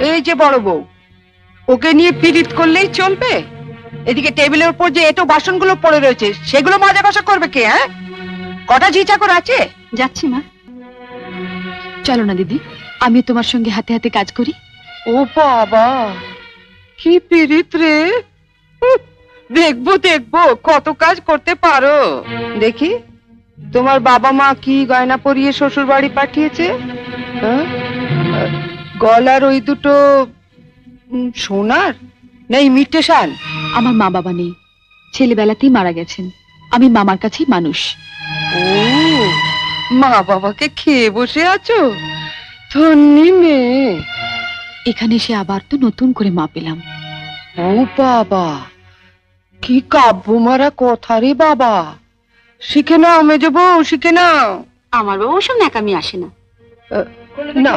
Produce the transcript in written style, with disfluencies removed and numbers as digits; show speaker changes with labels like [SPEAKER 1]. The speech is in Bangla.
[SPEAKER 1] এই যে বড় বউ, ওকে নিয়ে পীড়িত করলেই চলবে? এদিকে টেবিলের উপর যে এটো বাসনগুলো পড়ে রয়েছে সেগুলো মাজা কষা করবে কে? হ্যাঁ, কটা ঝি চাকর আছে?
[SPEAKER 2] যাচ্ছি মা। চলো না দিদি, আমি তোমার সঙ্গে হাতে হাতে কাজ করি।
[SPEAKER 1] ও বাবা, কি পীড়িত রে! দেখবো দেখবো কত কাজ করতে পারো। দেখি তোমার বাবা মা কি গয়না পরিয়ে শ্বশুর বাড়ি পাঠিয়েছে। হ্যাঁ? গলার ওই দুটো সোনার নেই মিটেশান?
[SPEAKER 2] আমার মা বাবা নেই, ছেলেবেলাতেই মারা গেছেন। আমি মামার কাছেই মানুষ।
[SPEAKER 1] ও, মা বাবাকে খেয়ে বসে আছো? ধন্যি মেয়ে।
[SPEAKER 2] এখানে এসে আবার তো নতুন করে মা পেলাম।
[SPEAKER 1] ও বাবা, কি কাব্য মারা কথা রে বাবা! শিখে নাও মেজো বউ, শিখে নাও।
[SPEAKER 2] আমার বাবা ওসব ন্যাকামি আসে না।
[SPEAKER 1] না,